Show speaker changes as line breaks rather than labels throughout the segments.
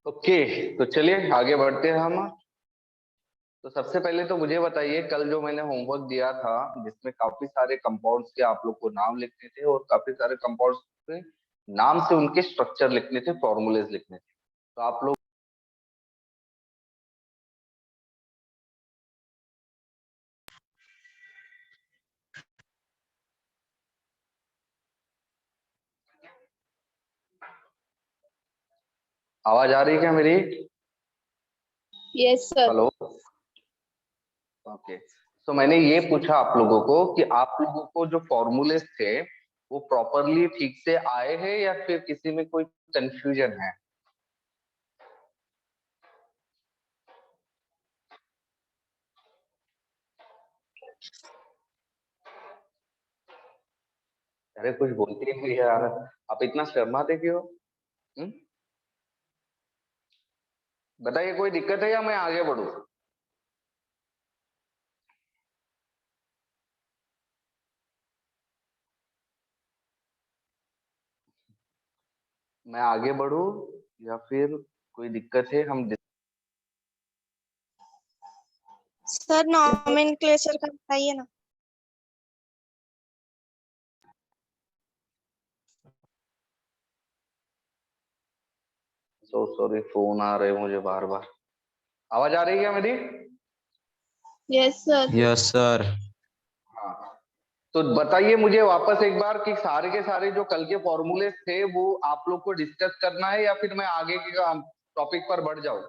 Okay, तो चलिए आगे बढ़ते हैं हम। तो सबसे पहले तो मुझे बताइए, कल जो मैंने होमवर्क दिया था जिसमें काफी सारे कंपाउंड्स के आप लोग को नाम लिखने थे और काफी सारे कंपाउंड्स के नाम से उनके स्ट्रक्चर लिखने थे, फॉर्मूलेज लिखने थे। तो आप लोग आवाज आ रही है क्या मेरी?
Yes sir.
हेलो। ओके, तो मैंने ये पूछा आप लोगों को कि आप लोगों को जो फॉर्मूलेज थे वो प्रॉपरली ठीक से आए हैं या फिर किसी में कोई कंफ्यूजन है? अरे कुछ बोलते ही नहीं यार, आप इतना शर्माते क्यों? हम्म? बताइए, कोई दिक्कत है या मैं आगे बढ़ूं? मैं आगे बढ़ूं या फिर कोई दिक्कत है? हम
सर नॉमेनक्लेचर का बताइए ना।
सो सॉरी, फोन आ रहे हैं मुझे बार बार। आवाज आ रही है क्या मेरी?
Yes sir.
Yes sir.
हाँ, तो बताइए मुझे वापस एक बार कि सारे के सारे जो कल के फॉर्मूले थे वो आप लोग को डिस्कस करना है या फिर मैं आगे के टॉपिक पर बढ़ जाऊं?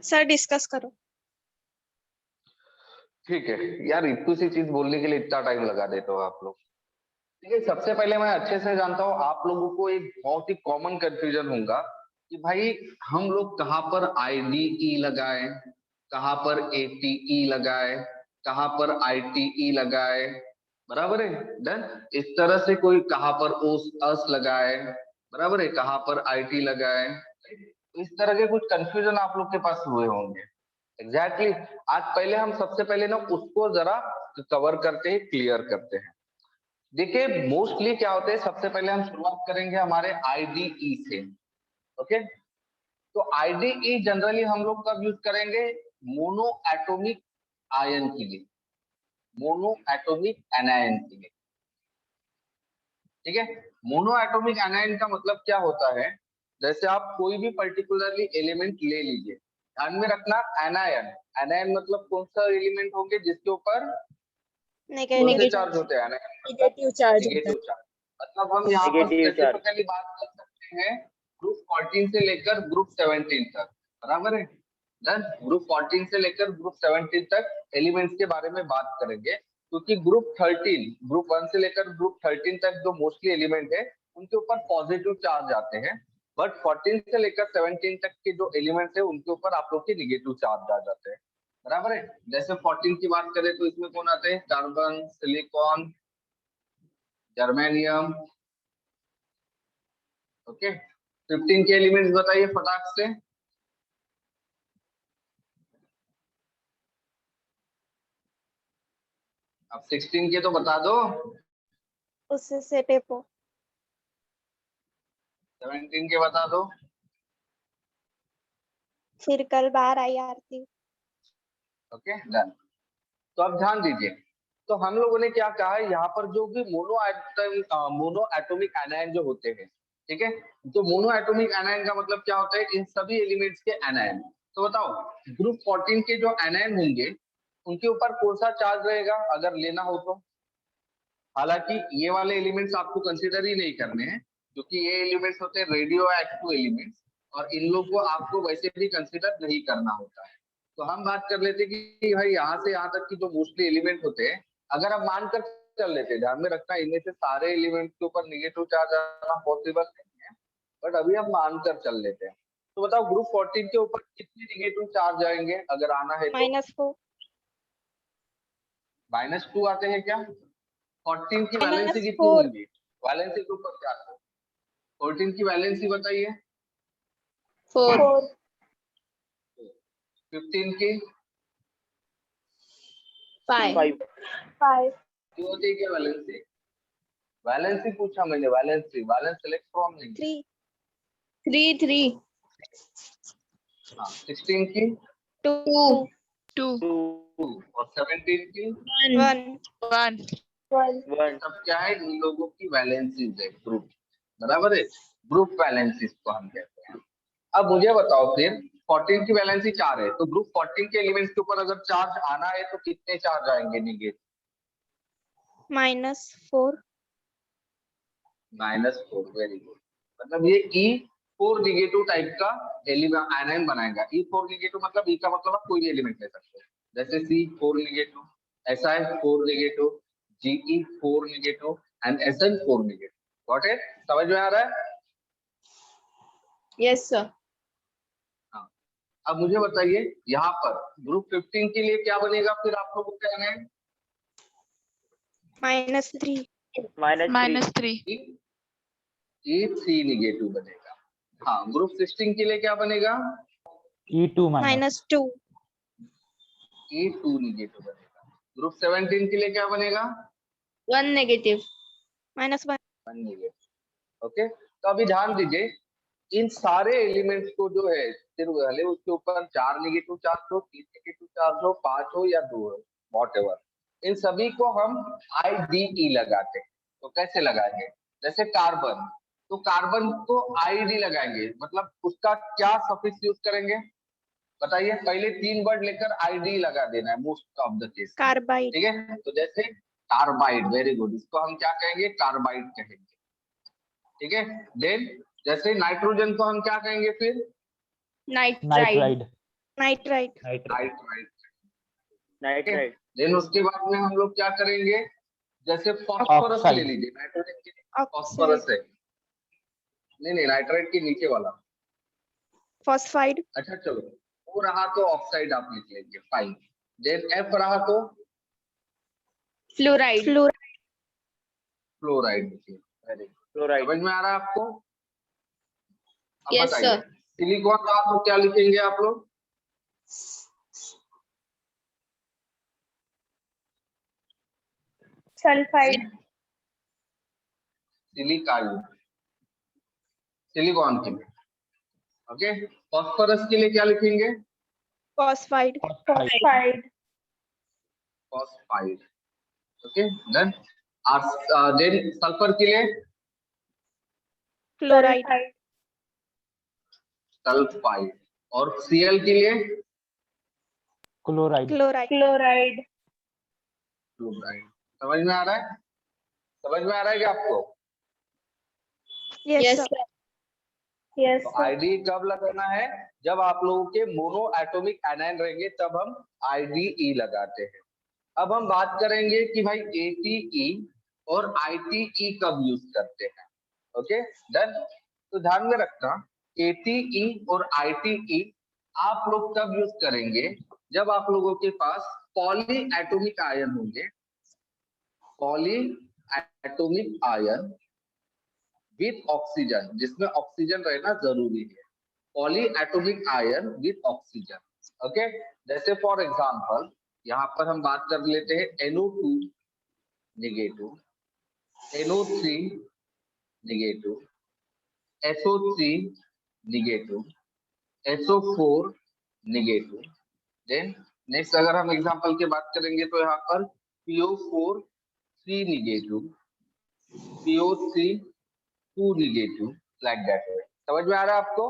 सर डिस्कस करो।
ठीक है यार, इतनी सी चीज बोलने के लिए इतना टाइम लगा देते हो आप लोग। ठीक है, सबसे पहले मैं अच्छे से जानता हूँ आप लोगों को एक बहुत ही कॉमन कंफ्यूजन होगा कि भाई हम लोग कहाँ पर आईडीई लगाएं, कहाँ पर एटीई लगाएं, कहाँ पर आईटीई लगाएं। बराबर है? डन। इस तरह से कोई कहाँ पर ओस अस लगाए, बराबर है, कहाँ पर आईटी लगाए। इस तरह के कुछ कंफ्यूजन आप लोग के पास हुए होंगे। Exactly exactly। आज पहले हम सबसे पहले ना उसको जरा कवर करते हैं, क्लियर करते हैं। देखिए मोस्टली क्या होते हैं, सबसे पहले हम शुरुआत करेंगे हमारे आईडीई से। ओके, तो आईडीई जनरली हम लोग कब यूज करेंगे? मोनो एटॉमिक आयन के लिए, मोनो एटॉमिक एनायन के लिए। ठीक है, मोनो एटॉमिक एनायन का मतलब क्या होता है? जैसे आप कोई भी पर्टिकुलरली एलिमेंट ले लीजिए, ध्यान में रखना एनायन, एनायन मतलब कौन सा एलिमेंट होंगे जिसके ऊपर कौन से चार्ज होते हैं? एनायन मतलब
नेगेटिव चार्ज होता
नेगेटिव
है।
चार्ज। मतलब हम यहाँ पर
नेगेटिव चार्ज।
स्पेसिफिकली बात कर सकते हैं ग्रुप 14 से लेकर ग्रुप 17 तक। बराबर है? डन। ग्रुप 14 से लेकर ग्रुप 17 तक एलिमेंट्स के बारे में बात करेंगे, क्योंकि ग्रुप 13, ग्रुप 1 से लेकर ग्रुप 13 तक जो मोस्टली एलिमेंट है उनके ऊपर पॉजिटिव चार्ज आते हैं, बट 14 से लेकर 17 तक के जो एलिमेंट्स है उनके ऊपर आप लोग के निगेटिव चार्ज आ जाते हैं। बराबर है? जैसे 14 की बात करें तो इसमें कौन आते हैं? Carbon, silicon, germanium. ओके, 15 के एलिमेंट्स बताइए फटाक से। अब 16 के तो बता दो।
उससे टेपो।
17 के बता दो।
फिर कल बाहर आई आरती।
Okay done. तो अब ध्यान दीजिए, तो हम लोगों ने क्या कहा है, यहाँ पर जो भी मोनो एटॉमिक एनायन जो होते हैं, ठीक है, तो मोनो एटॉमिक एनायन का मतलब क्या होता है? इन सभी एलिमेंट्स के एनायन। तो बताओ, ग्रुप 14 के जो एनायन होंगे उनके ऊपर कौन सा चार्ज रहेगा अगर लेना हो तो? हालांकि ये वाले एलिमेंट्स आपको कंसिडर ही नहीं करने हैं, क्योंकि ये एलिमेंट्स होते हैं रेडियो एक्टिव एलिमेंट्स, और इन लोग को आपको वैसे भी कंसिडर नहीं करना होता है। तो हम बात कर लेते हैं कि भाई यहाँ से यहाँ तक की जो मोस्टली एलिमेंट होते हैं, अगर हम मानकर चल लेते हैं, ध्यान में रखना इनमें से सारे एलिमेंट्स के ऊपर निगेटिव चार्ज आना पॉसिबल नहीं है, बट अभी हम मानकर चल लेते हैं। तो बताओ ग्रुप 14 के ऊपर कितने निगेटिव चार्ज आएंगे अगर आना है तो?
-4।
-2 आते हैं क्या? 14 की वैलेंसी कितनी
-4।
होंगी? वैलेंसी के ऊपर क्या आता है? 14 की वैलेंसी बताइए।
4।
15 की
5। 5।
क्यों होती है क्या वैलेंसी? वैलेंसी पूछा मैंने, वैलेंसी, वैलेंस इलेक्ट्रॉन नहीं।
3। 3। 3।
हाँ 16 की
2
2
और 17 की
1
1
सब क्या है, इन लोगों की वैलेंसीज है, ग्रुप, बराबर है, ग्रुप वैलेंसीज को हम कहते हैं। अब मुझे बताओ फिर 14 की वैलेंसी 4 है, तो ग्रुप 14 के एलिमेंट्स के ऊपर अगर चार्ज आना है तो कितने चार्ज आएंगे नेगेटिव?
-4
-4, very good. मतलब ये E4 नेगेटिव टाइप का एलिमेंट आयन बनाएगा। E4 नेगेटिव मतलब E का मतलब आप कोई भी एलिमेंट ले सकते हो, जैसे C4 negative, Si4 negative, Ge4 negative and Sn4 negative. Got it? समझ में आ रहा है?
Yes sir.
हाँ। अब मुझे बताइए यहाँ पर ग्रुप 15 के लिए क्या बनेगा फिर आप लोगों को कहना है?
-3
-3
E3 नेगेटिव बनेगा। हाँ, ग्रुप 16 के लिए क्या बनेगा?
E2 माइनस
-2
E2 नेगेटिव बनेगा। ग्रुप 17 के लिए क्या बनेगा?
1 नेगेटिव -1
1 नेगेटिव। ओके, तो अभी ध्यान दीजिए, इन सारे एलिमेंट्स को जो है, फिर भले उसके ऊपर 4 नेगेटिव चार्ज हो, 3 नेगेटिव चार्ज हो, 5 हो या 2 हो, व्हाटएवर, इन सभी को हम IDE लगाते हैं। तो कैसे लगाएंगे? जैसे कार्बन, तो कार्बन को ID लगाएंगे, मतलब उसका क्या सफिक्स यूज करेंगे बताइए? पहले 3 वर्ड लेकर ID लगा देना है most of the case,
carbide
ठीक है? तो जैसे कार्बाइड, वेरी गुड, इसको हम क्या कहेंगे? कार्बाइड कहेंगे, ठीक है? देन जैसे नाइट्रोजन को हम क्या कहेंगे फिर?
Nitride
nitride
nitride. देन उसके बाद में हम लोग क्या करेंगे? जैसे फॉस्फोरस ले
ऑक्साइड।
लीजिए, नाइट्रोजन के लिए फॉस्फोरस है, नहीं नाइट्राइड के नीचे वाला,
फॉस्फाइड
अच्छा चलो, वो रहा तो ऑक्साइड आप लिख लेंगे, फाइन। देन F रहा तो
फ्लोराइड
फ्लोराइड लिखिए, वेरी गुड। समझ में आ रहा है आपको? अब
Yes,
बताइए,
sir.
सिलिकॉन रहा तो क्या लिखेंगे आप लोग?
सल्फाइड
सिलिकाइड, सिलिकॉन के लिए, ओके। फॉस्फोरस के लिए क्या लिखेंगे?
Phosphide
phosphide, okay. Then then sulphur के लिए
क्लोराइड
सल्फाइड, और Cl के लिए
क्लोराइड।
Chloride
chloride. समझ में आ रहा है? समझ में आ रहा है क्या आपको?
यस सर
तो आईडी कब लगाना है? जब आप लोगों के मोनो एटॉमिक एनायन रहेंगे तब हम IDE लगाते हैं। अब हम बात करेंगे कि भाई ATE और ITE कब यूज करते हैं, ओके डन। तो ध्यान में रखना, ATE और ITE आप लोग कब यूज करेंगे? जब आप लोगों के पास पॉली एटॉमिक आयन होंगे, poly atomic ion with oxygen, जिसमें ऑक्सीजन रहना जरूरी है, poly atomic ion with oxygen, okay. जैसे फॉर एग्जांपल यहाँ पर हम बात कर लेते हैं NO2 negative, NO3 negative, SO3 negative, SO4 negative. Then next अगर हम एग्जांपल की बात करेंगे तो यहाँ पर PO4 3 negative, PO3 2 negative, like that way. समझ में आ रहा है आपको?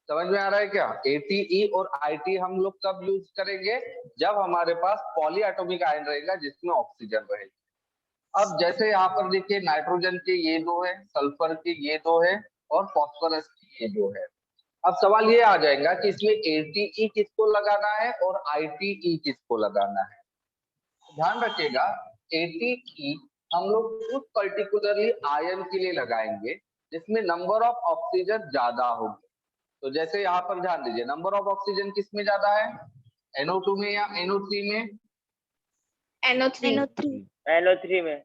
समझ में आ रहा है क्या? ATE और IT हम लोग कब यूज करेंगे? जब हमारे पास पॉली एटॉमिक आयन रहेगा जिसमें ऑक्सीजन रहेगी। अब जैसे यहाँ पर देखिए, नाइट्रोजन के ये 2 है, सल्फर के ये 2 है, और फॉस्फोरस के ये 2 है। अब सवाल ये आ जाएगा कि इसमें ATE किसको लगाना है और ITE किसको लगाना है। ध्यान रखिएगा, ATE हम लोग उस पर्टिकुलरली आयन के लिए लगाएंगे जिसमें नंबर ऑफ ऑक्सीजन ज्यादा होगी। तो जैसे यहाँ पर ध्यान दीजिए, नंबर ऑफ ऑक्सीजन किस में ज्यादा है? NO2 में या NO3 में?
NO3
में।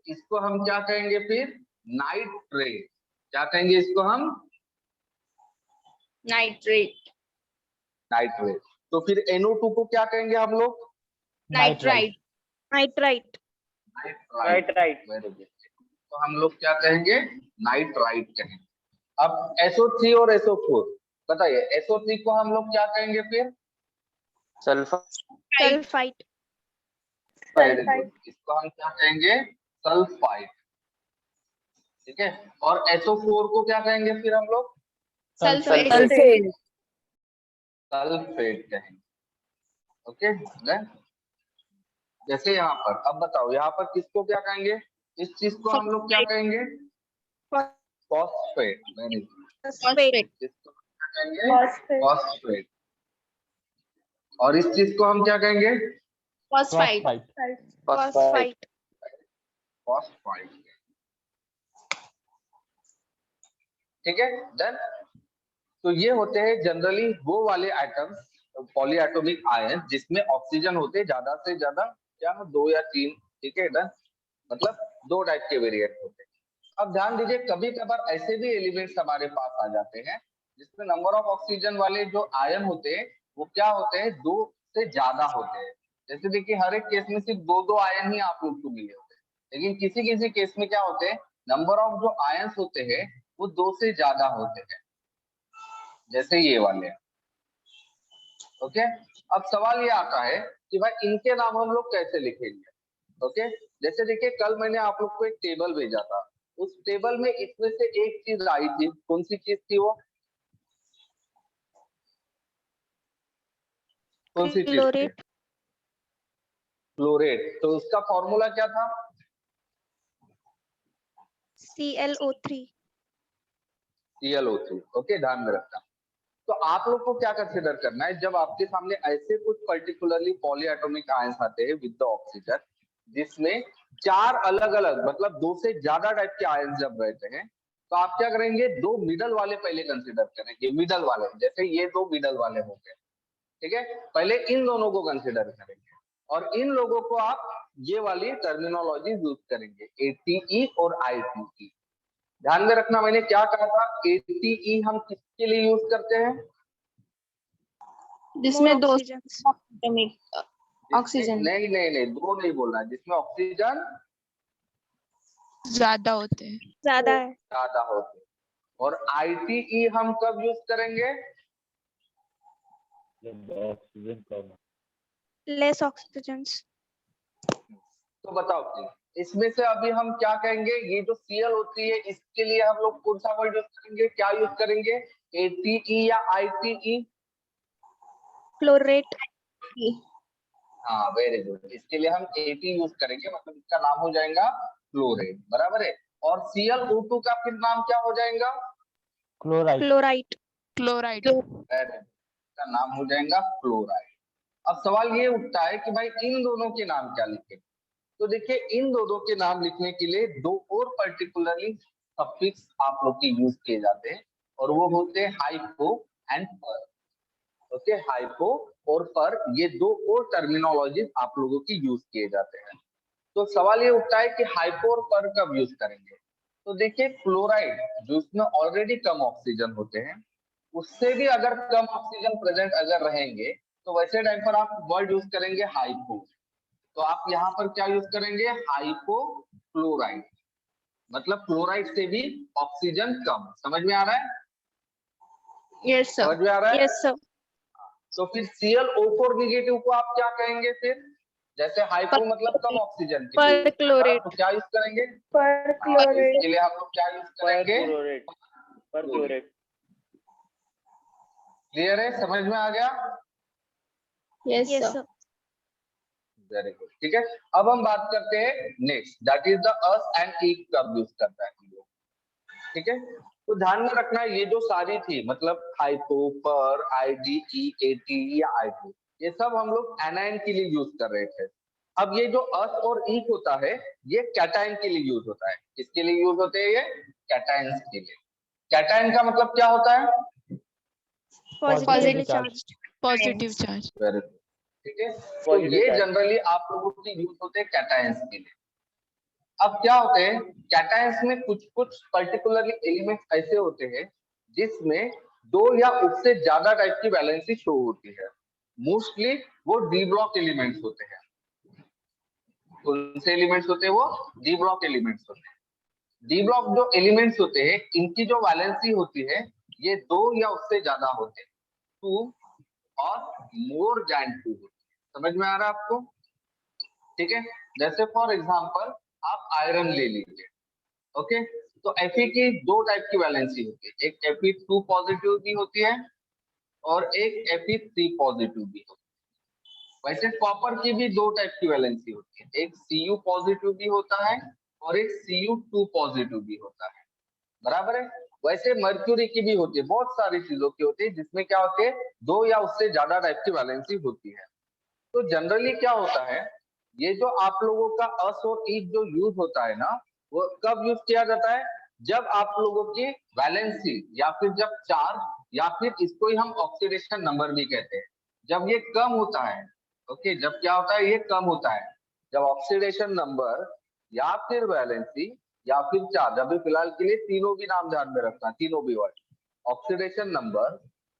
इसको हम क्या कहेंगे फिर? नाइट्रेट। क्या कहेंगे इसको हम?
नाइट्रेट
तो फिर NO2 को क्या कहेंगे हम लोग?
नाइट्राइड।
Very good. तो हम लोग क्या कहेंगे? नाइट्राइट कहेंगे, अब SO3 और SO4 बताइए, SO3 को हम लोग क्या कहेंगे फिर?
सल्फाइड।
Sulfite.
वेरी गुड, इसको हम क्या कहेंगे? सल्फाइड। ठीक है, और SO4 को क्या कहेंगे फिर हम लोग?
Sulfate.
सल्फेट।
सल्फेट कहेंगे। ओके देन, जैसे यहाँ पर, अब बताओ यहाँ पर किसको क्या कहेंगे? इस चीज को हम लोग क्या कहेंगे? फॉस्फेट। Very good,
Phosphate.
इसको क्या कहेंगे? फॉस्फेट। और इस चीज को हम क्या कहेंगे?
Phosphide.
Phosphite.
फॉस्फाइड। ठीक है देन, तो ये होते हैं जनरली वो वाले आइटम्स, पॉलीएटॉमिक आयन, जिसमें ऑक्सीजन होते हैं ज्यादा से ज्यादा, क्या 2 या 3। ठीक है डन, मतलब 2 टाइप के वेरिएंट होते हैं। अब ध्यान दीजिए, कभी कभार ऐसे भी एलिमेंट्स हमारे पास आ जाते हैं जिसमें नंबर ऑफ ऑक्सीजन वाले जो आयन होते हैं वो क्या होते हैं? 2 से ज्यादा होते हैं। जैसे देखिए, हर एक केस में सिर्फ 2 आयन ही आप लोग को मिले होते हैं, लेकिन किसी किसी केस में क्या होते हैं, नंबर ऑफ जो आयन्स होते हैं वो 2 से ज्यादा होते हैं, जैसे ये वाले। ओके, अब सवाल ये आता है कि भाई इनके नाम हम लोग कैसे लिखेंगे? ओके, जैसे देखिए, कल मैंने आप लोग को एक टेबल भेजा था, उस टेबल में इसमें से एक चीज आई थी, कौन सी चीज थी वो? कौन सी चीज थी?
Chlorate.
क्लोरेट। तो उसका फॉर्मूला क्या था?
ClO3.
ClO3। ओके, ध्यान में रखना। तो आप लोग को क्या कंसिडर करना है, जब आपके सामने ऐसे कुछ पर्टिकुलरली पॉलीएटॉमिक आयंस आते हैं विद द ऑक्सीजन, जिसमें 4 अलग अलग मतलब 2 से ज्यादा टाइप के आयंस जब रहते हैं, तो आप क्या करेंगे? 2 मिडल वाले पहले कंसिडर करेंगे, मिडल वाले, जैसे ये 2 मिडल वाले हो गए। ठीक है, पहले इन दोनों को कंसिडर करेंगे और इन लोगों को आप ये वाली टर्मिनोलॉजी यूज करेंगे, ATE और ITE। ध्यान में रखना, मैंने क्या कहा था? ATE हम किसके लिए यूज करते हैं?
जिसमें
More
2
oxygens.
ऑक्सीजन
नहीं नहीं नहीं, 2 नहीं बोलना, जिसमें ऑक्सीजन
ज्यादा होते हैं।
ज्यादा है.
ज्यादा होते हैं। और ITE हम कब यूज करेंगे?
ऑक्सीजन कम।
Less oxygens.
तो बताओ प्लीज, इसमें से अभी हम क्या कहेंगे? ये जो Cl होती है, इसके लिए हम लोग कौन सा वर्ड यूज करेंगे? क्या यूज करेंगे? ATE या ITE?
Chlorate.
हाँ वेरी गुड, इसके लिए हम AT यूज करेंगे, मतलब इसका नाम हो जाएगा क्लोरेट, बराबर है। और ClO2 का फिर नाम क्या हो जाएगा?
Chlorite.
क्लोराइड।
इसका नाम हो जाएगा क्लोराइड। अब सवाल ये उठता है कि भाई इन दोनों के नाम क्या लिखें? तो देखिए, इन दोनों के नाम लिखने के लिए 2 और पर्टिकुलरली सफिक्स आप लोग के यूज किए जाते हैं, और वो होते हैं हाइपो एंड पर। ओके, हाइपो और पर, ये 2 और टर्मिनोलॉजीज आप लोगों की यूज किए जाते हैं। तो सवाल ये उठता है कि हाइपो और पर कब यूज करेंगे? तो देखिए, क्लोराइड जो इसमें ऑलरेडी कम ऑक्सीजन होते हैं, उससे भी अगर कम ऑक्सीजन प्रेजेंट अगर रहेंगे, तो वैसे टाइम पर आप वर्ड यूज करेंगे हाइपो। तो आप यहाँ पर क्या यूज करेंगे? हाइपो क्लोराइड, मतलब क्लोराइड से भी ऑक्सीजन कम। समझ में आ रहा है?
Yes sir.
समझ में आ रहा है?
Yes sir.
तो फिर ClO4 निगेटिव को आप क्या कहेंगे फिर? जैसे हाइपो मतलब कम ऑक्सीजन के लिए,
Perchlorate.
तो क्या यूज करेंगे?
परक्लोरेट।
इसके लिए हम लोग क्या यूज करेंगे?
परक्लोरेट।
क्लियर है? समझ में आ गया?
Yes
Yes
sir.
sir.
Very good. ठीक है, अब हम बात करते हैं next, that is the us and E कब यूज करता है हम लोग। ठीक है, तो ध्यान में रखना, ये जो सारी थी, मतलब हाइपो, पर, IDE, ATE या ITE, ये सब हम लोग एनायन के लिए यूज कर रहे थे। अब ये जो अस और ई होता है, ये कैटायन के लिए यूज होता है। किसके लिए यूज होते हैं ये? कैटायंस के लिए। कैटायन का मतलब क्या होता है?
Positively charged.
Positive charge.
Very good. ठीक है, तो ये जनरली आप लोगों के यूज होते हैं कैटायंस के लिए। अब क्या होते हैं, कैटायंस में कुछ कुछ पर्टिकुलरली एलिमेंट्स ऐसे होते हैं जिसमें 2 या उससे ज्यादा टाइप की वैलेंसी शो होती है। मोस्टली वो डी ब्लॉक एलिमेंट्स होते हैं। कौन से एलिमेंट्स होते हैं वो? डी ब्लॉक एलिमेंट्स होते हैं। डी ब्लॉक जो एलिमेंट्स होते हैं इनकी जो वैलेंसी होती है ये 2 या उससे ज्यादा होते हैं, 2 और मोर देन 2। समझ में आ रहा है आपको? ठीक है, जैसे फॉर एग्जांपल आप आयरन ले लीजिए। ओके, तो Fe की 2 टाइप की वैलेंसी होती है, एक Fe2 पॉजिटिव भी होती है और एक Fe3 पॉजिटिव भी होती है। वैसे कॉपर की भी 2 टाइप की वैलेंसी होती है, एक Cu पॉजिटिव भी होता है और एक Cu2 पॉजिटिव भी होता है, बराबर है। वैसे मर्क्यूरी की भी होती है, बहुत सारी चीजों की होती है जिसमें क्या होती है 2 या उससे ज्यादा टाइप की वैलेंसी होती है। तो जनरली क्या होता है, ये जो आप लोगों का अस और ईच जो यूज होता है ना, वो कब यूज किया जाता है, जब आप लोगों की वैलेंसी या फिर जब चार्ज या फिर इसको ही हम ऑक्सीडेशन नंबर भी कहते हैं, जब ये कम होता है। ओके, जब क्या होता है, ये कम होता है, जब ऑक्सीडेशन नंबर या फिर वैलेंसी या फिर चार्ज, अभी फिलहाल के लिए तीनों भी नाम ध्यान में रखना, तीनों भी वर्ड, ऑक्सीडेशन नंबर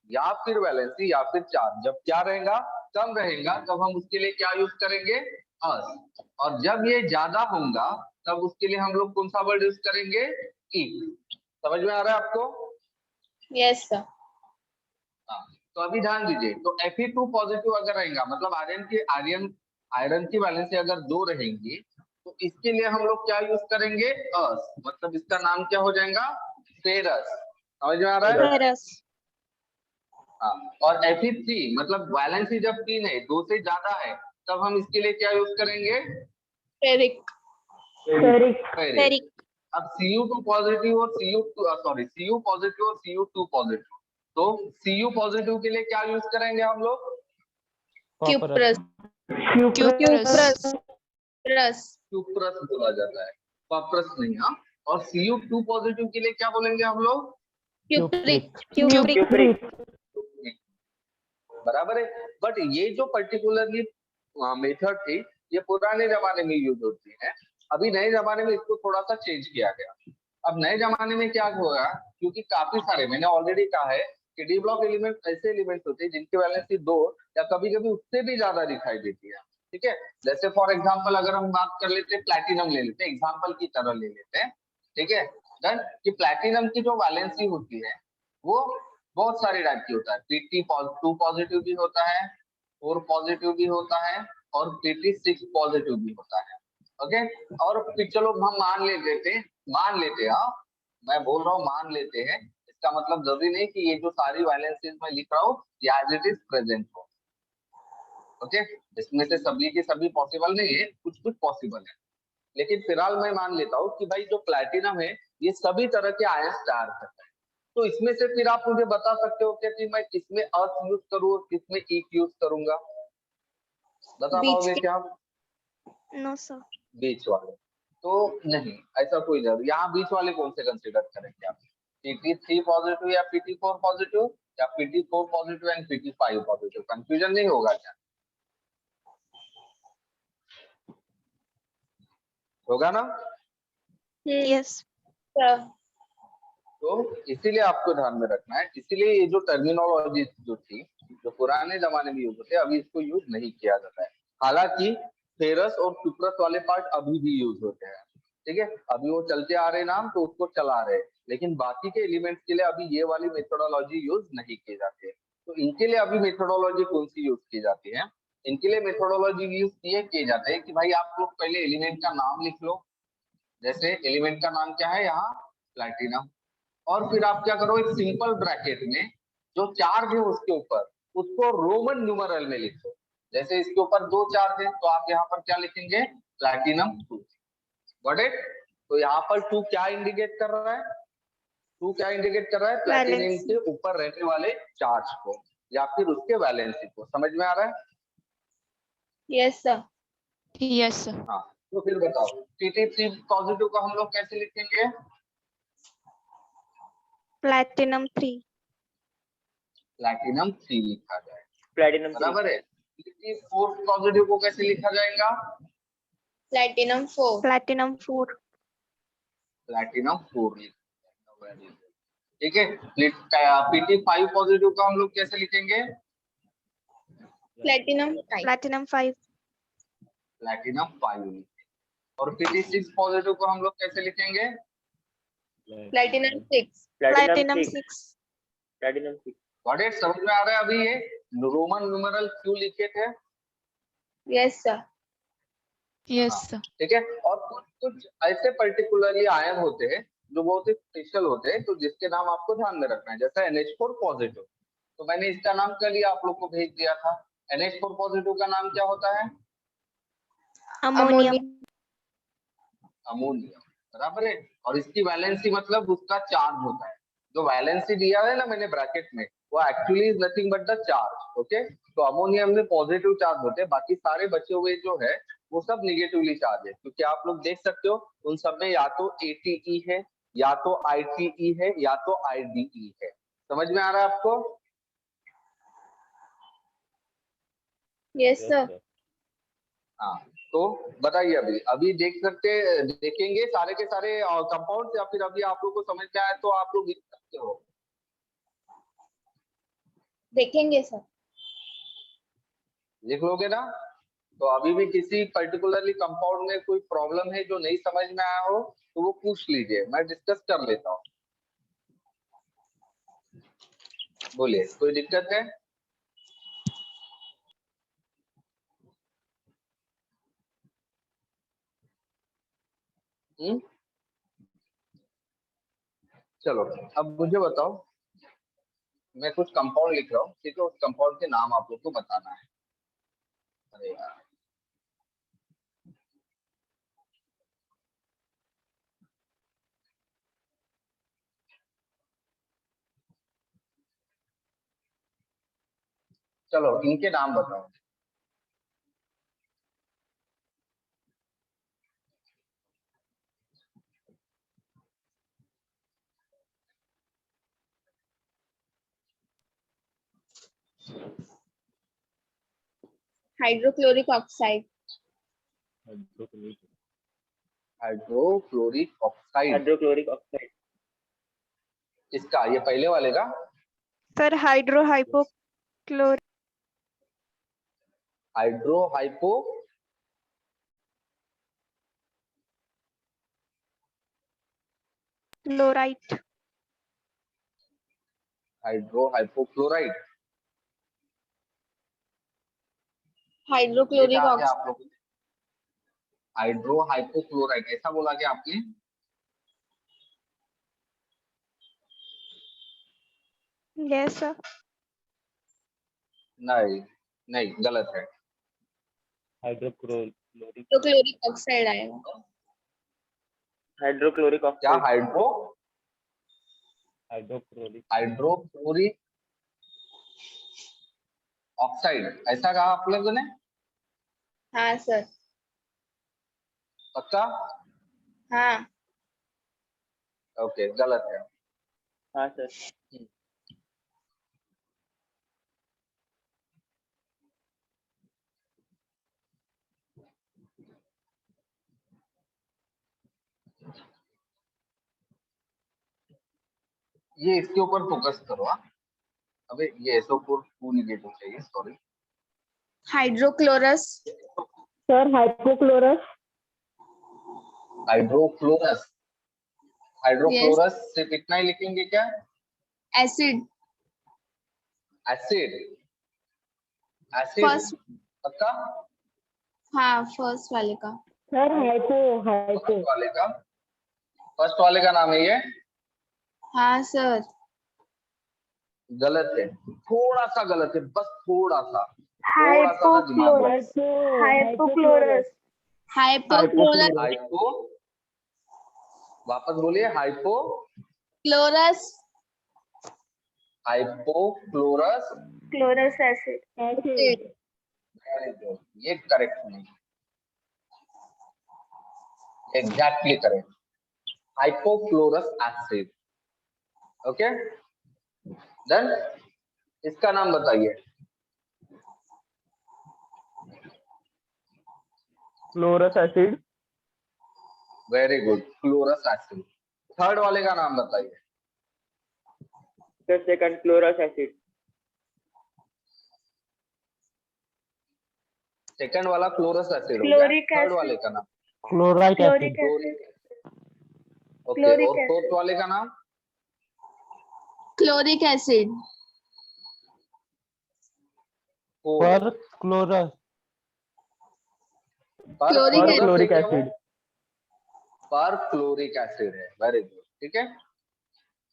या फिर वैलेंसी या फिर चार्ज जब क्या रहेगा, कम रहेगा, तब हम उसके लिए क्या यूज करेंगे, अस। और जब ये ज्यादा होगा तब उसके लिए हम लोग कौन सा वर्ड यूज करेंगे, इफ। समझ में आ रहा है आपको?
Yes, sir.
हाँ, तो अभी ध्यान दीजिए, तो Fe2 पॉजिटिव अगर रहेगा मतलब आयरन की वैलेंसी अगर 2 रहेंगी तो इसके लिए हम लोग क्या यूज करेंगे, अस, मतलब इसका नाम क्या हो जाएगा, फेरस। समझ में आ रहा है?
Ferrous.
हाँ, और Fe3 मतलब वैलेंसी जब 3 है, 2 से ज्यादा है, तब हम इसके लिए क्या यूज करेंगे,
Ferric.
Ferric.
फेरिक।
Ferric.
अब Cu2 पॉजिटिव और Cu पॉजिटिव और Cu2 पॉजिटिव, तो Cu पॉजिटिव के लिए क्या यूज करेंगे हम लोग,
Cuprous.
Cuprous.
Cuprous. Cuprous.
Cuprous बोला जाता है, कॉप्रस नहीं। हाँ, और Cu2 पॉजिटिव के लिए क्या बोलेंगे हम लोग,
Cupric.
Cupric.
Cupric.
बराबर है। बट ये जो पर्टिकुलरली मेथड थी ये पुराने जमाने में यूज होती है, अभी नए जमाने में इसको थोड़ा सा चेंज किया गया। अब नए जमाने में क्या होगा, क्योंकि काफी सारे, मैंने ऑलरेडी कहा है कि डी ब्लॉक एलिमेंट ऐसे एलिमेंट्स होते हैं जिनकी वैलेंसी 2 या कभी कभी उससे भी ज्यादा दिखाई देती है। ठीक है, जैसे फॉर एग्जाम्पल अगर हम बात कर लेते हैं, प्लैटिनम ले लेते हैं, एग्जाम्पल की तरह ले लेते हैं। ठीक है, डन, कि प्लैटिनम की जो वैलेंसी होती है वो बहुत सारी टाइप की होता है, Pt2 पॉजिटिव भी होता है, 4 पॉजिटिव भी होता है और Pt6 पॉजिटिव भी होता है। ओके, और फिर चलो हम मान लेते हैं, हाँ मैं बोल रहा हूँ मान लेते हैं, इसका मतलब जरूरी नहीं कि ये जो सारी वैलेंसीज मैं लिख रहा हूँ ये एज इट इज प्रेजेंट हो। ओके, इसमें से सभी के सभी पॉसिबल नहीं है, कुछ कुछ पॉसिबल है, लेकिन फिलहाल मैं मान लेता हूँ कि भाई जो प्लैटिनम है ये सभी तरह के आयंस तैयार करता है। तो इसमें से फिर आप मुझे बता सकते हो क्या कि मैं किसमें अर्थ यूज करूँ और किसमें ईक यूज करूंगा, बता
बीच
पाओगे
के
क्या?
No, sir.
बीच वाले तो नहीं, ऐसा कोई जरूर, यहाँ बीच वाले कौन से कंसिडर करेंगे आप, Pt3 पॉजिटिव या Pt4 पॉजिटिव या Pt4 positive and Pt5 positive, confusion नहीं होगा क्या? होगा ना?
Yes.
sir.
तो इसीलिए आपको ध्यान में रखना है, इसीलिए ये जो टर्मिनोलॉजी जो थी जो पुराने जमाने में यूज होते अभी इसको यूज नहीं किया जाता है। हालांकि फेरस और क्यूप्रस वाले पार्ट अभी भी यूज होते हैं। ठीक है, अभी वो चलते आ रहे नाम तो उसको चला रहे, लेकिन बाकी के एलिमेंट्स के लिए अभी ये वाली मेथोडोलॉजी यूज नहीं की जाती है। तो इनके लिए अभी मेथोडोलॉजी कौन सी यूज की जाती है, इनके लिए मेथोडोलॉजी यूज ये किए जाते हैं कि भाई आप लोग पहले एलिमेंट का नाम लिख लो, जैसे एलिमेंट का नाम क्या है यहाँ, प्लैटिनम, और फिर आप क्या करो, एक सिंपल ब्रैकेट में जो चार्ज है उसके ऊपर उसको रोमन न्यूमरल में लिखो। जैसे इसके ऊपर 2 चार्ज है तो आप यहाँ पर क्या लिखेंगे, प्लैटिनम 2। Got it? तो यहाँ पर 2 क्या इंडिकेट कर रहा है, 2 क्या इंडिकेट कर रहा है, प्लैटिनम
Valence.
के ऊपर रहने वाले चार्ज को या फिर उसके वैलेंसी को। समझ में आ रहा है?
Yes, sir. Yes, sir.
हाँ, तो फिर बताओ Pt3 पॉजिटिव को हम लोग कैसे लिखेंगे,
Platinum 3.
प्लैटिनम 3 लिखा जाए,
Platinum 3.
बराबर है। Pt4 पॉजिटिव को कैसे लिखा जाएगा,
Platinum 4.
Platinum 4.
प्लैटिनम 4 लिखा जाएगा। ठीक है, Pt5 पॉजिटिव को हम लोग कैसे लिखेंगे,
Platinum 5.
Platinum 5.
प्लैटिनम 5 लिखेंगे। और Pt6 पॉजिटिव को हम लोग कैसे लिखेंगे,
Platinum 6.
Platinum 6.
Platinum 6.
Got it? समझ में आ रहा है अभी ये रोमन न्यूमेरल क्यों लिखे थे?
Yes, sir.
Yes, sir.
ठीक है। और कुछ कुछ ऐसे पर्टिकुलरली आयन होते हैं जो बहुत ही स्पेशल होते हैं, तो जिसके नाम आपको ध्यान में रखना है। जैसे NH4 पॉजिटिव, तो मैंने इसका नाम कल ही आप लोग को भेज दिया था। NH4 पॉजिटिव का नाम क्या होता है?
Ammonium.
अमोनियम, बराबर है। और इसकी वैलेंसी मतलब उसका चार्ज होता है। जो वैलेंसी दिया है ना मैंने ब्रैकेट में, वो actually is nothing but the charge. Okay, तो अमोनियम में पॉजिटिव चार्ज होते हैं, बाकी सारे बचे हुए जो है वो सब निगेटिवली चार्ज है। क्योंकि आप लोग देख सकते हो उन सब में या तो ATE है, या तो ITE है, या तो IDE है। समझ में आ रहा है आपको?
Yes, sir.
हाँ, तो बताइए अभी अभी देखेंगे सारे के सारे कंपाउंड, या फिर अभी आप लोग को समझ में आया तो आप लोग लिख सकते हो।
देखेंगे सर।
लिख लोगे ना? तो अभी भी किसी पर्टिकुलरली कंपाउंड में कोई प्रॉब्लम है जो नहीं समझ में आया हो तो वो पूछ लीजिए, मैं डिस्कस कर लेता हूँ। बोलिए, कोई दिक्कत है? चलो अब मुझे बताओ, मैं कुछ कंपाउंड लिख रहा हूँ, ठीक है? उस कंपाउंड के नाम आप लोग को बताना है। अरे यार, चलो इनके नाम बताओ।
Hydrochloric oxide.
Hydrochloric oxide.
Hydrochloric oxide.
इसका, ये पहले वाले का
Sir, hypochlorite.
Hydro hypo
Chlorite.
Hydro hypochloride. ये
हाइड्रोक्लोरिक
कहा गया
ऑक्साइड।
आप लोग? हाइड्रो हाइपोक्लोराइड ऐसा बोला क्या आपने?
Yes, sir.
नहीं, नहीं, गलत है।
Hydrochloric.
हाइड्रोक्लोरिक ऑक्साइड आएगा।
Hydrochloric
क्या?
oxide.
Hydrochloric
Hydrochloric.
ऑक्साइड ऐसा कहा आप लोगों ने?
हाँ सर।
पक्का?
हाँ।
ओके, गलत है।
हाँ सर.
ये इसके ऊपर फोकस करो। हाँ, अबे ये SO4 2 निगेटिव चाहिए, सॉरी।
हाइड्रोक्लोरस।
Sir, hypochlorous.
हाइड्रोक्लोरस।
यस।
हाइड्रोक्लोरस से कितना ही लिखेंगे क्या?
एसिड।
एसिड। Acid
first.
पक्का?
हाँ, फर्स्ट वाले का।
Sir, hypo.
फर्स्ट वाले का नाम है ये?
हाँ सर।
गलत है, थोड़ा सा गलत है, बस थोड़ा सा ना दिमाग में।
Hypochlorous.
हाइपोक्लोरस।
हाइपो, वापस बोलिए, hypo
chlorous.
Hypochlorous.
Chlorous acid.
Acid.
Very good, ये करेक्ट नहीं, exactly correct, hypochlorous acid. Okay, then इसका नाम बताइए।
Chlorous acid.
Very good, chlorous acid. Third वाले का नाम बताइए।
The second chlorous acid.
Second वाला क्लोरस एसिड हो गया। थर्ड वाले का नाम
Chlorite
क्लोरिक। ओके,
Chloric
और फोर्थ
acid.
वाले का नाम?
Chloric acid.
Perchlorous
Chloric
per
acid.
Chloric acid
पर क्लोरिक एसिड है। वेरी गुड, ठीक है।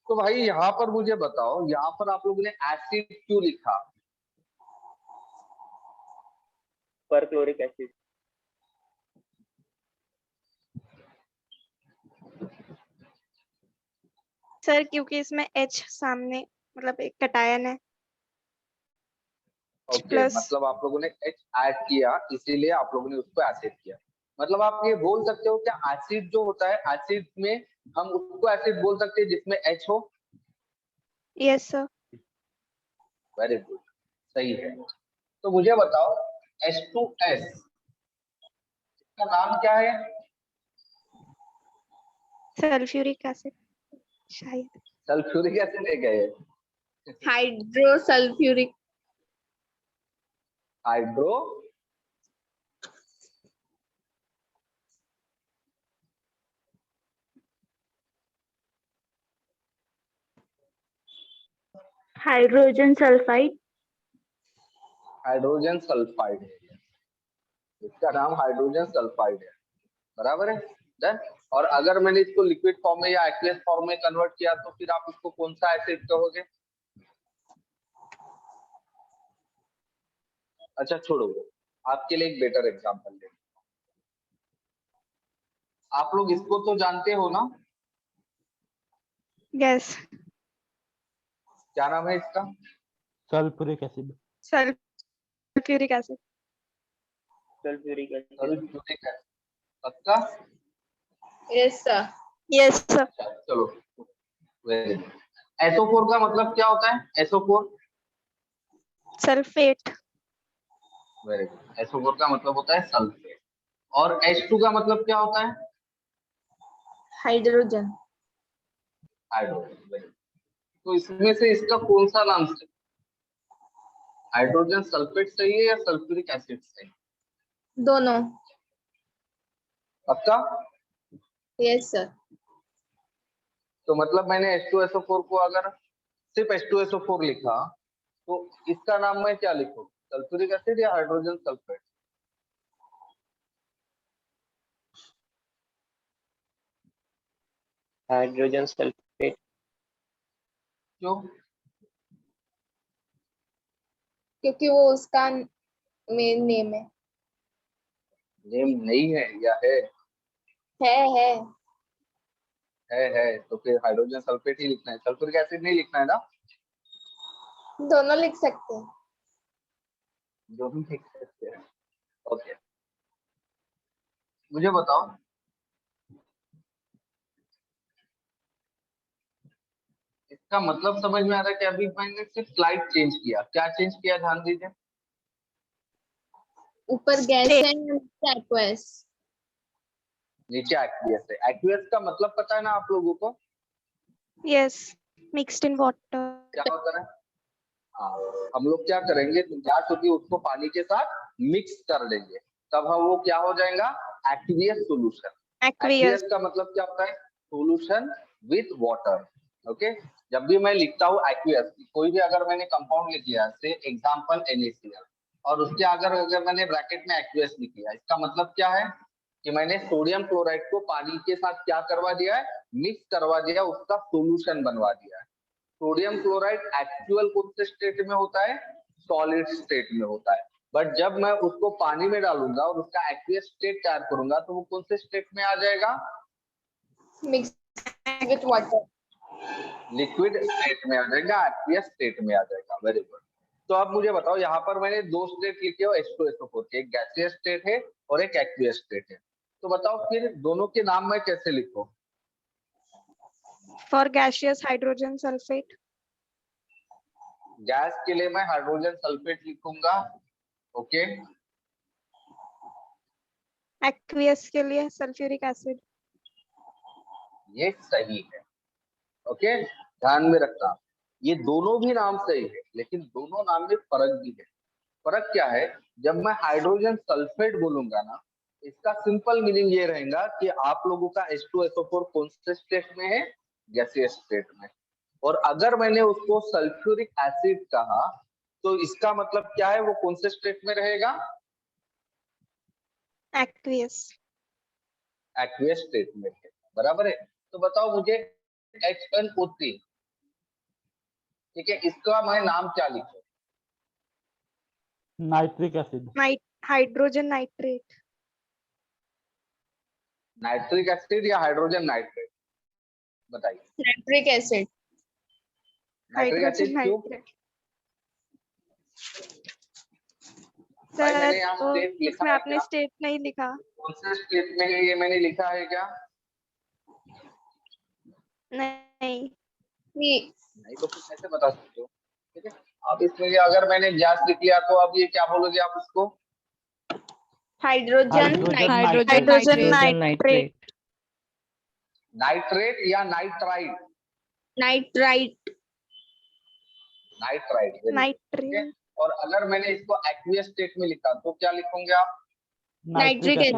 तो भाई यहाँ पर मुझे बताओ, यहाँ पर आप लोगों ने एसिड क्यों लिखा?
पर क्लोरिक एसिड
सर क्योंकि इसमें H सामने मतलब एक कटायन है
ओके,
प्लस.
मतलब आप लोगों ने H ऐड किया, इसीलिए आप लोगों ने उसको एसिड किया। मतलब आप ये बोल सकते हो क्या एसिड जो होता है, एसिड में हम उसको एसिड बोल सकते हैं जिसमें H हो?
Yes sir.
वेरी गुड, सही है। तो मुझे बताओ H2S का नाम क्या है?
सल्फ्यूरिक एसिड शायद.
सल्फ्यूरिक एसिड है क्या ये?
Hydrosulphuric.
Hydro
hydrogen sulphide
hydrogen sulphide है, इसका नाम हाइड्रोजन सल्फाइड है। बराबर है, डन। और अगर मैंने इसको लिक्विड फॉर्म में या एक्वियस फॉर्म में कन्वर्ट किया तो फिर आप इसको कौन सा एसिड कहोगे? अच्छा छोड़ो, आपके लिए एक बेटर एग्जांपल ले। आप लोग इसको तो जानते हो ना,
यस.
क्या नाम है इसका?
Sulphuric acid
sulphuric acid.
Sulphuric acid
sulphuric acid. पक्का?
Yes sir.
Yes sir.
अच्छा, चलो वेरी गुड। SO4 का मतलब क्या होता है? SO4
sulphate.
Very good, SO4 का मतलब होता है सल्फेट। और H2 का मतलब क्या होता है?
हाइड्रोजन.
हाइड्रोजन। Very good. तो इसमें से इसका कौन सा नाम सही? हाइड्रोजन सल्फेट सही है या सल्फ्यूरिक एसिड सही?
दोनों.
पक्का?
Yes sir.
तो मतलब मैंने H2SO4 को अगर सिर्फ H2SO4 लिखा तो इसका नाम मैं क्या लिखूं? सल्फ्यूरिक एसिड या हाइड्रोजन सल्फेट?
हाइड्रोजन सल्फेट
क्यों?
क्योंकि वो उसका मेन नेम है.
नेम नहीं है या है?
है.
है तो फिर हाइड्रोजन सल्फेट ही लिखना है, सल्फ्यूरिक एसिड नहीं लिखना है ना?
दोनों लिख सकते हैं.
जो भी लिख सकते हैं। ओके, मुझे बताओ इसका मतलब समझ में आ रहा है कि अभी मैंने सिर्फ स्लाइड चेंज किया, क्या चेंज किया ध्यान दीजिए।
ऊपर गैस है, नीचे एक्वस.
नीचे एक्वियस है। एक्वियस का मतलब पता है ना आप लोगों को?
यस. Mixed in water.
क्या होता है? हाँ, हम लोग क्या करेंगे, गैस होती है उसको पानी के साथ मिक्स कर देंगे, तब हम वो क्या हो जाएगा? Aqueous solution.
एक्वियस.
एक्वियस का मतलब क्या होता है? Solution with water. ओके, जब भी मैं लिखता हूँ एक्वियस, कोई भी अगर मैंने कंपाउंड लिख लिया से एग्जांपल NaCl और उसके अगर मैंने ब्रैकेट में एक्वियस लिख लिया, इसका मतलब क्या है कि मैंने सोडियम क्लोराइड को पानी के साथ क्या करवा दिया है? मिक्स करवा दिया, उसका सॉल्यूशन बनवा दिया है। सोडियम क्लोराइड एक्चुअल कौन से स्टेट में होता है? सॉलिड स्टेट में होता है। बट जब मैं उसको पानी में डालूंगा और उसका एक्वियस स्टेट तैयार करूंगा तो वो कौन से स्टेट में आ जाएगा?
Mix with water.
Liquid state में आ जाएगा, एक्वियस स्टेट में आ जाएगा। Very good. तो अब मुझे बताओ, यहाँ पर मैंने दो स्टेट लिखे हो H2SO4 के, एक गैसियस स्टेट है और एक एक्वियस स्टेट है। तो बताओ फिर दोनों के नाम मैं कैसे लिखूं?
For gaseous hydrogen sulphate.
Gas के लिए मैं हाइड्रोजन सल्फेट लिखूंगा। ओके,
एक्वियस के लिए सल्फ्यूरिक एसिड.
ये सही है। ओके, ध्यान में रखना, ये दोनों भी नाम सही है लेकिन दोनों नाम में फर्क भी है। फर्क क्या है? जब मैं हाइड्रोजन सल्फेट बोलूंगा ना इसका सिंपल मीनिंग ये रहेगा कि आप लोगों का H2SO4 कौन से स्टेट में है, गैसीय स्टेट में। और अगर मैंने उसको सल्फ्यूरिक एसिड कहा तो इसका मतलब क्या है, वो कौन से स्टेट में रहेगा,
एक्वियस।
एक्वियस स्टेट में है, बराबर है। तो बताओ मुझे HNO3, ठीक है, इसका मैं नाम क्या लिखूं?
Nitric acid.
Hydrogen nitrate.
Nitric acid या हाइड्रोजन नाइट्रेट, बताइए।
Nitric acid.
Nitric
hydrogen
acid क्यों?
नाइट्रेट।
भाई
सर
मैंने यहाँ
तो
स्टेट लिखा
इसमें
है
आपने
क्या?
स्टेट नहीं लिखा।
कौन से स्टेट में है ये मैंने लिखा है क्या?
नहीं।
नहीं तो फिर कैसे बता सकते हो? ठीक है, अब इसमें ये अगर मैंने गैस लिख लिया तो अब ये क्या बोलोगे आप उसको?
Hydrogen
hydrogen nitrate.
नाइट्रेट या नाइट्राइट?
नाइट्राइट।
नाइट्राइट, ठीक है।
नाइट्रेट।
और अगर मैंने इसको एक्वियस स्टेट में लिखा तो क्या लिखोगे आप?
Nitric acid.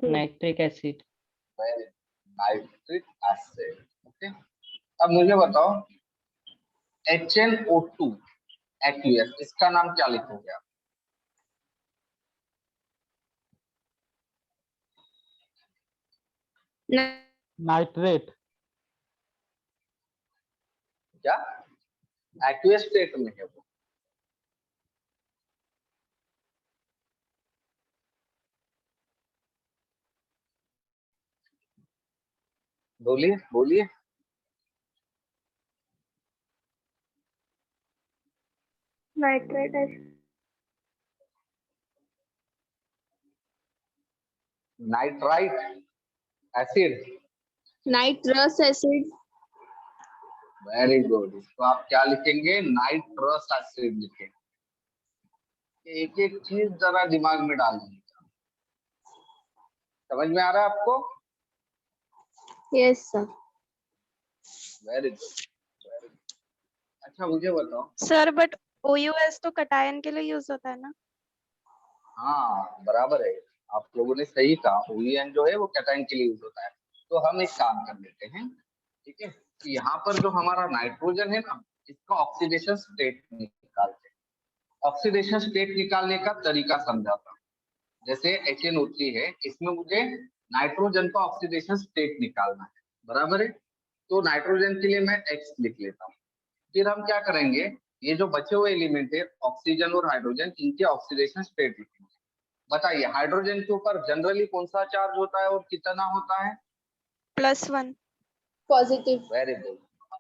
Nitric acid.
Nitric acid, okay. अब मुझे बताओ HNO2 एक्वियस, इसका नाम क्या लिखोगे आप?
नाइट्रेट।
क्या एक्वियस स्टेट में है वो? बोलिए बोलिए।
Nitrate acid.
Nitrite acid,
nitrous acid.
Very good. इसको आप क्या लिखेंगे? नाइट्रस एसिड लिखेंगे। एक एक चीज जरा दिमाग में डाल दीजिए। समझ में आ रहा है आपको?
Yes sir.
Very good. अच्छा मुझे बताओ।
सर बट OUS तो कटायन के लिए यूज होता है ना?
हाँ बराबर है, आप लोगों ने सही कहा, OEN जो है वो कैटायन के लिए यूज होता है। तो हम एक काम कर लेते हैं, ठीक है, कि यहाँ पर जो हमारा नाइट्रोजन है ना, इसका ऑक्सीडेशन स्टेट निकालते हैं। ऑक्सीडेशन स्टेट निकालने का तरीका समझाता हूँ। जैसे HNO3 है, इसमें मुझे नाइट्रोजन का ऑक्सीडेशन स्टेट निकालना है, बराबर है। तो नाइट्रोजन के लिए मैं X लिख लेता हूँ। फिर हम क्या करेंगे, ये जो बचे हुए एलिमेंट है ऑक्सीजन और हाइड्रोजन, इनके ऑक्सीडेशन स्टेट लिखेंगे। बताइए हाइड्रोजन के ऊपर जनरली कौन सा चार्ज होता है और कितना होता है?
+1।
पॉजिटिव।
वेरी गुड,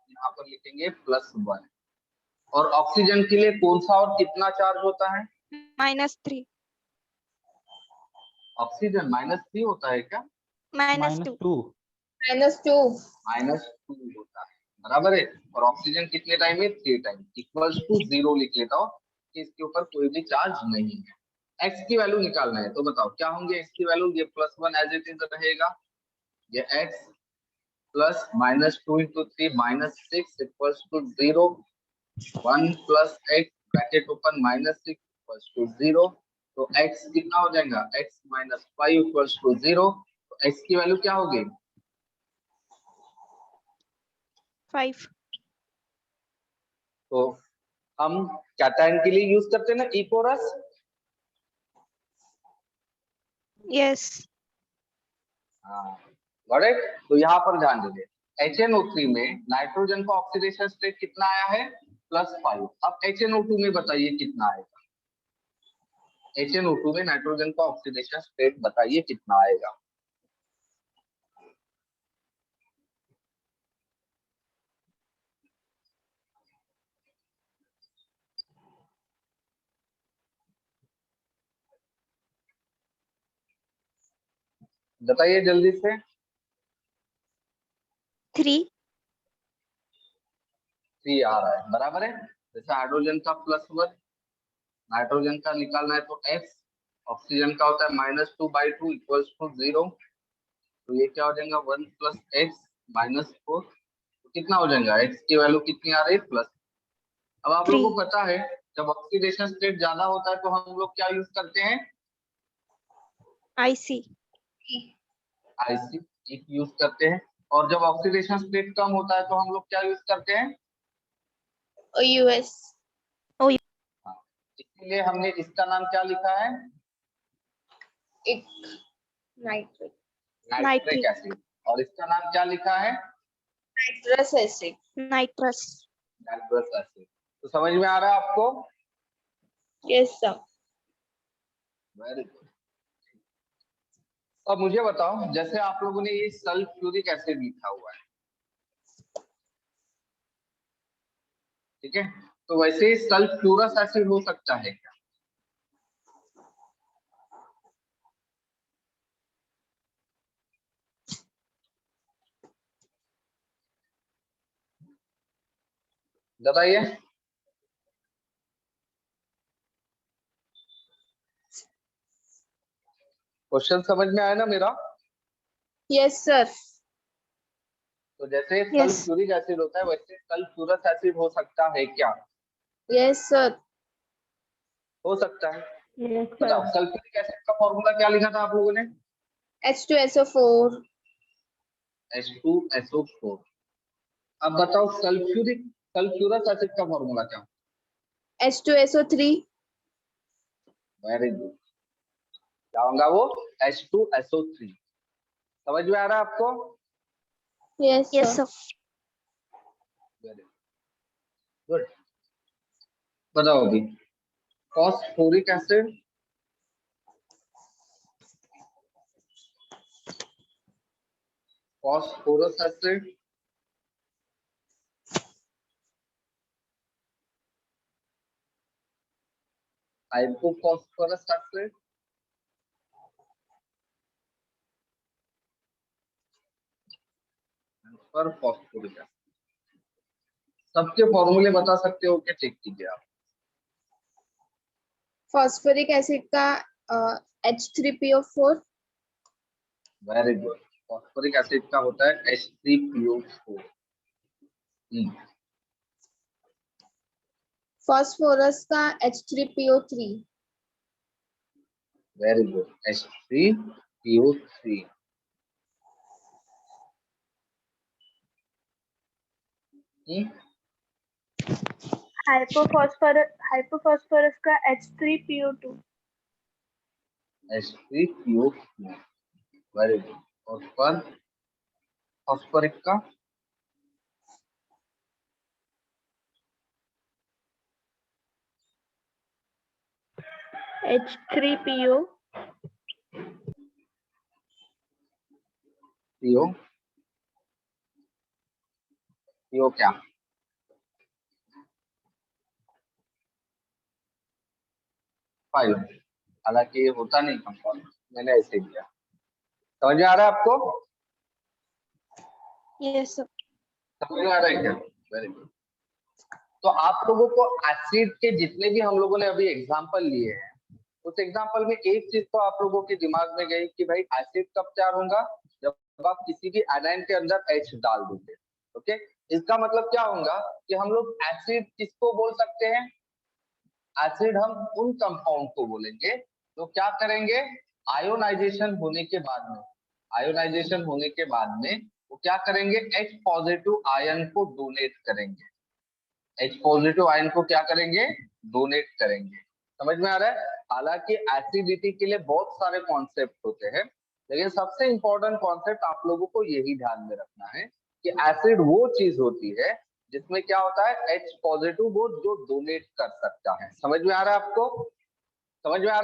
यहाँ पर लिखेंगे +1। और ऑक्सीजन के लिए कौन सा और कितना चार्ज होता है?
-3।
ऑक्सीजन -3 होता है क्या?
-2।
-2।
-2 होता है, बराबर है। और ऑक्सीजन कितने टाइम है? 3 टाइम। इक्वल्स टू 0 लिख लेता हूँ कि इसके ऊपर कोई भी चार्ज नहीं है। एक्स की वैल्यू निकालना है, तो बताओ क्या होंगे एक्स की वैल्यू? ये +1 एज इट इज रहेगा, ये x plus -2 into 3 -6 equals to 0। 1 plus x bracket open -6 equals to 0। तो एक्स कितना हो जाएगा? X -5 equals to 0। तो एक्स की वैल्यू क्या होगी?
5।
तो हम कैटायन के लिए यूज करते हैं ना इकोरस।
यस।
हाँ गॉट इट। तो यहाँ पर ध्यान दीजिए, HNO3 में नाइट्रोजन का ऑक्सीडेशन स्टेट कितना आया है? +5। अब HNO2 में बताइए कितना आएगा? HNO2 में नाइट्रोजन का ऑक्सीडेशन स्टेट बताइए कितना आएगा? बताइए जल्दी से।
3।
3 आ रहा है, बराबर है। जैसे हाइड्रोजन का +1, नाइट्रोजन का निकालना है तो x, ऑक्सीजन का होता है -2/2 इक्वल्स टू 0। तो ये क्या हो जाएगा? 1 प्लस एक्स -4। तो कितना हो जाएगा? x की वैल्यू कितनी आ रही है? प्लस। अब आप लोगों को पता है जब ऑक्सीडेशन स्टेट ज्यादा होता है तो हम लोग क्या यूज करते हैं?
IC,
IC एक यूज करते हैं। और जब ऑक्सीडेशन स्टेट कम होता है तो हम लोग क्या यूज करते हैं?
US,
हाँ, इसीलिए हमने इसका नाम क्या लिखा है?
एक नाइट्रिक,
नाइट्रिक एसिड। और इसका नाम क्या लिखा है?
Nitrous acid,
nitrous.
Nitrous acid. तो समझ में आ रहा है आपको?
Yes sir.
Very good. अब मुझे बताओ, जैसे आप लोगों ने ये सल्फ्यूरिक एसिड लिखा हुआ है, ठीक है, तो वैसे ही सल्फ्यूरस एसिड हो सकता है क्या? बताइए। क्वेश्चन समझ में आया ना मेरा?
Yes sir.
तो जैसे
Yes.
सल्फ्यूरिक एसिड होता है वैसे सल्फ्यूरस एसिड हो सकता है क्या?
Yes sir.
हो सकता है।
Yes,
बताओ,
sir.
सल्फ्यूरिक एसिड का फॉर्मूला क्या लिखा था आप लोगों ने?
H2SO4,
H2SO4। अब बताओ, सल्फ्यूरस एसिड का फॉर्मूला क्या?
H2SO3,
very good. क्या होगा वो? H2SO3। समझ में आ रहा है आपको?
Yes
Yes,
sir.
sir.
Very good. बताओ अभी, phosphoric acid, phosphorous acid, hypophosphorous acid, और फॉस्फोरिक एसिड। सबके फॉर्मूले बता सकते हो क्या? चेक कीजिए आप।
फॉस्फोरिक एसिड का H3PO4,
very good. Phosphoric acid का होता है H3PO4।
फास्फोरस का H3PO3,
very good, H3PO3।
Hypophosphorous का H3PO2.
H3PO2। Very good. और पर फॉस्फोरिक का
H3PO.
PO, PO क्या? फाइव। हालांकि ये होता नहीं कंपाउंड, मैंने ऐसे किया। समझ में आ रहा है आपको?
Yes, sir.
समझ में आ रहा है क्या? Very good. तो आप लोगों को एसिड के जितने भी हम लोगों ने अभी एग्जांपल लिए हैं, उस एग्जांपल में एक चीज तो आप लोगों के दिमाग में गई कि भाई एसिड कब तैयार होगा? जब आप किसी भी एनाइन के अंदर H डाल दोगे। ओके, इसका मतलब क्या होगा कि हम लोग एसिड किसको बोल सकते हैं? एसिड हम उन कंपाउंड को बोलेंगे तो क्या करेंगे, आयोनाइजेशन होने के बाद में, आयोनाइजेशन होने के बाद में वो क्या करेंगे, H पॉजिटिव आयन को डोनेट करेंगे। H पॉजिटिव आयन को क्या करेंगे, डोनेट करेंगे। समझ में आ रहा है? हालांकि एसिडिटी के लिए बहुत सारे कॉन्सेप्ट होते हैं, लेकिन सबसे इंपॉर्टेंट कॉन्सेप्ट आप लोगों को यही ध्यान में रखना है कि एसिड वो चीज होती है जिसमें क्या होता है, H पॉजिटिव वो जो डोनेट कर सकता है। समझ में आ रहा है आपको? समझ में आ रहा है?